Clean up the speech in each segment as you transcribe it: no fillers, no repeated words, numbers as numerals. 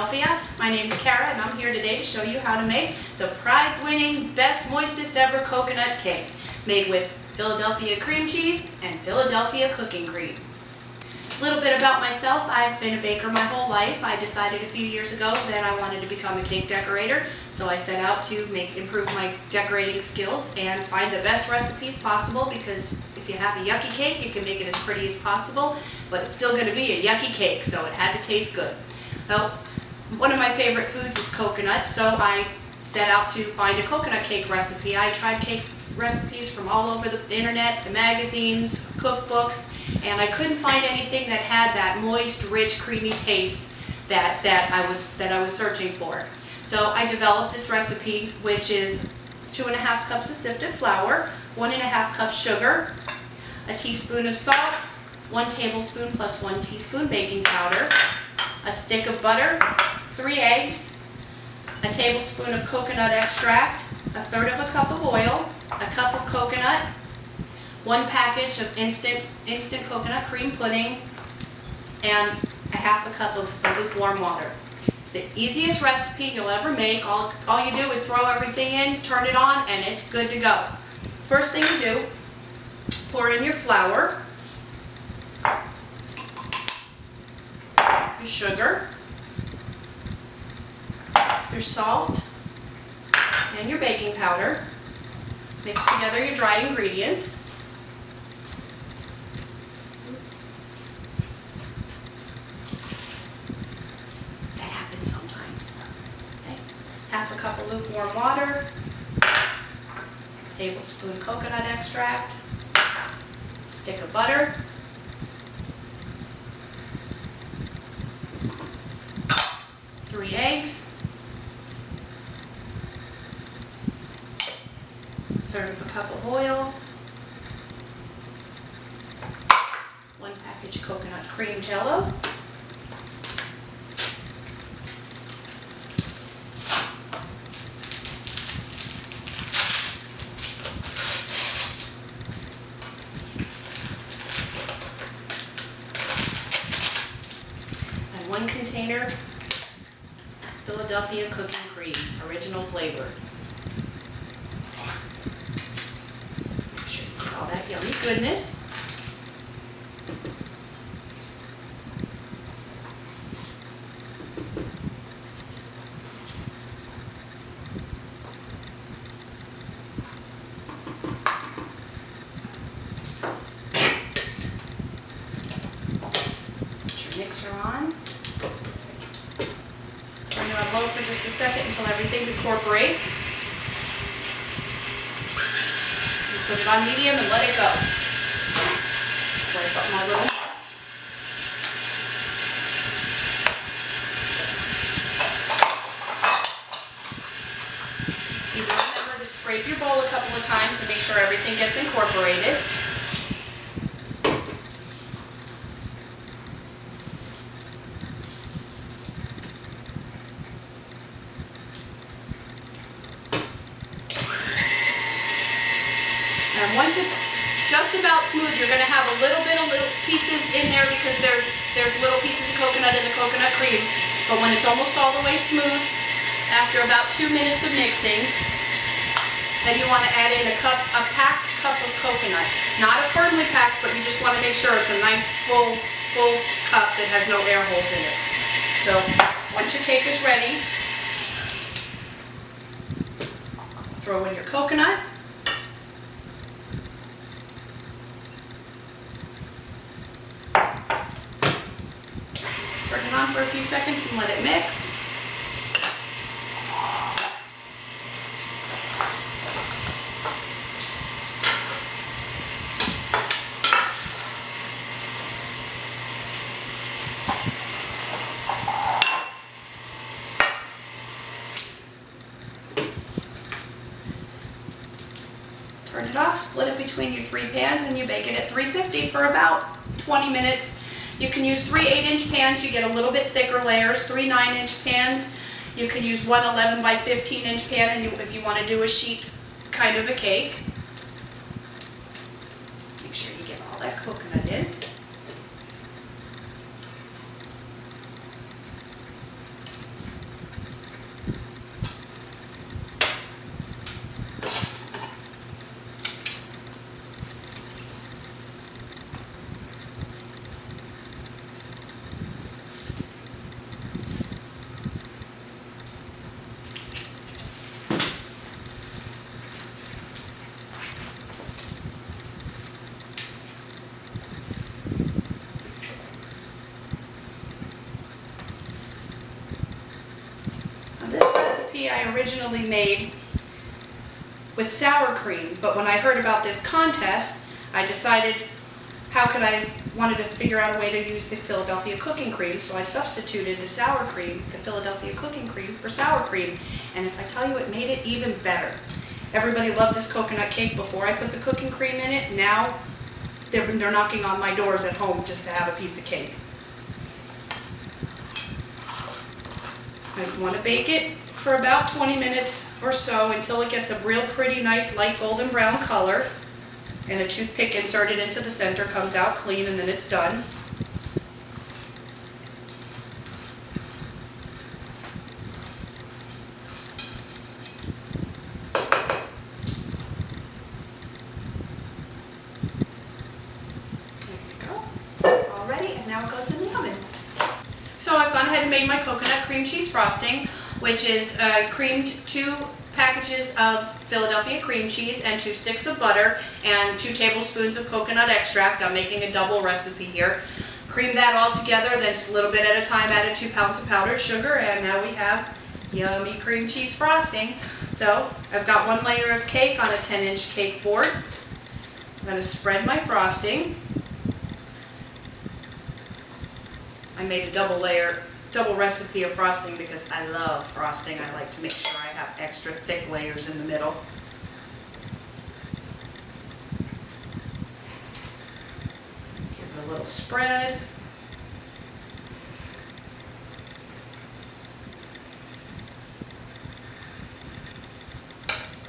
Philadelphia. My name's Cara and I'm here today to show you how to make the prize-winning best moistest ever coconut cake made with Philadelphia cream cheese and Philadelphia cooking cream. A little bit about myself. I've been a baker my whole life. I decided a few years ago that I wanted to become a cake decorator, so I set out to improve my decorating skills and find the best recipes possible, because if you have a yucky cake, you can make it as pretty as possible, but it's still going to be a yucky cake, so it had to taste good. Well, one of my favorite foods is coconut, so I set out to find a coconut cake recipe. I tried cake recipes from all over the internet, the magazines, cookbooks, and I couldn't find anything that had that moist, rich, creamy taste that I was searching for. So I developed this recipe, which is 2.5 cups of sifted flour, 1.5 cups sugar, a teaspoon of salt, 1 tablespoon plus 1 teaspoon baking powder, a stick of butter, 3 eggs, a tablespoon of coconut extract, 1/3 of a cup of oil, a cup of coconut, 1 package of instant coconut cream pudding, and 1/2 cup of lukewarm water. It's the easiest recipe you'll ever make. All you do is throw everything in, turn it on, and it's good to go. First thing you do, pour in your flour, your sugar, your salt, and your baking powder. Mix together your dry ingredients. Oops. That happens sometimes. Okay. 1/2 cup of lukewarm water, tablespoon coconut extract, stick of butter, 3 eggs, 1/3 of a cup of oil, 1 package coconut cream jello, and 1 container Philadelphia cooking cream, original flavor. All that yummy goodness. Put your mixer on. Turn it on low for just a second until everything incorporates. Put it on medium and let it go. Wipe up my little mess. You remember to scrape your bowl a couple of times to make sure everything gets incorporated. And once it's just about smooth, you're going to have a little pieces in there, because there's little pieces of coconut in the coconut cream. But when it's almost all the way smooth, after about 2 minutes of mixing, then you want to add in a packed cup of coconut. Not a firmly packed, but you just want to make sure it's a nice full cup that has no air holes in it. So once your cake is ready, throw in your coconut. Turn it on for a few seconds and let it mix. Turn it off, split it between your 3 pans, and you bake it at 350 for about 20 minutes. You can use 3 8-inch pans, you get a little bit thicker layers. 3 9-inch pans, you can use 1 11 by 15-inch pan, and if you want to do a sheet kind of a cake. Make sure you get all that coconut in. originally made with sour cream, but when I heard about this contest, I decided wanted to figure out a way to use the Philadelphia cooking cream, so I substituted the sour cream, the Philadelphia cooking cream, for sour cream, and if I tell you, it made it even better. Everybody loved this coconut cake before I put the cooking cream in it. Now they're knocking on my doors at home just to have a piece of cake. I want to bake it for about 20 minutes or so until it gets a real pretty, nice, light golden brown color. And a toothpick inserted into the center comes out clean, and then it's done. There you go. All ready, and now it goes in the oven. So I've gone ahead and made my coconut cream cheese frosting, which is creamed 2 packages of Philadelphia cream cheese and 2 sticks of butter and 2 tablespoons of coconut extract. I'm making a double recipe here. Cream that all together, then just a little bit at a time added 2 pounds of powdered sugar, and now we have yummy cream cheese frosting. So I've got 1 layer of cake on a 10-inch cake board. I'm going to spread my frosting. I made a double recipe of frosting because I love frosting. I like to make sure I have extra thick layers in the middle. Give it a little spread.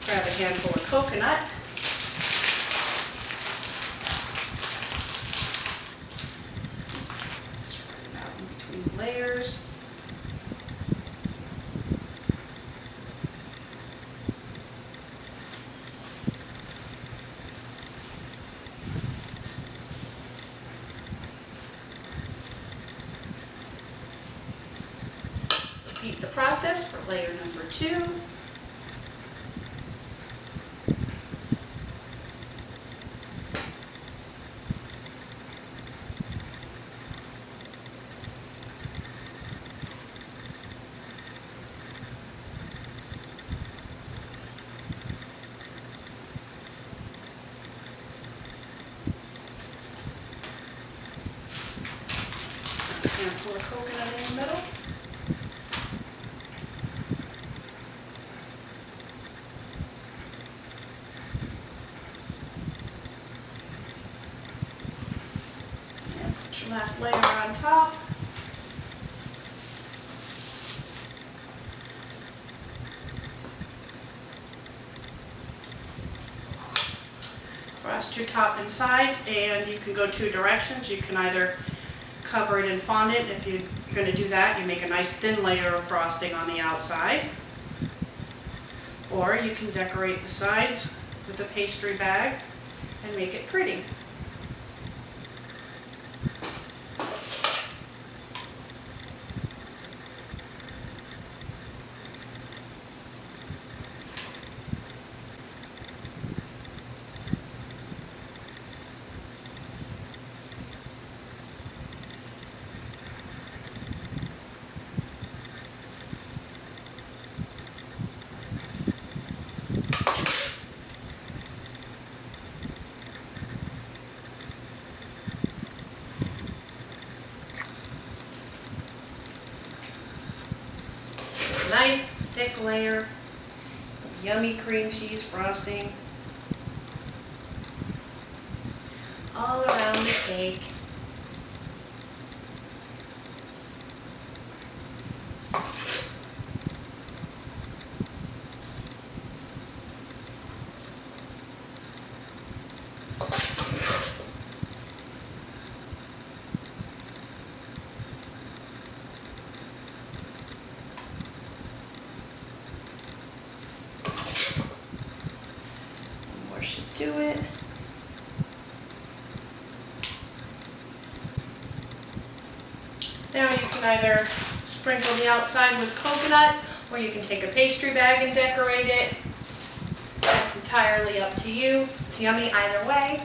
Grab a handful of coconut. Spread it out in between layers. Repeat the process for layer number 2. Handful of coconut in the middle. And put your last layer on top. Frost your top and sides, and you can go 2 directions. You can either cover it in fondant. If you're going to do that, you make a nice thin layer of frosting on the outside. Or you can decorate the sides with a pastry bag and make it pretty. Nice thick layer of yummy cream cheese frosting all around the cake. Should do it. Now you can either sprinkle the outside with coconut, or you can take a pastry bag and decorate it. That's entirely up to you. It's yummy either way.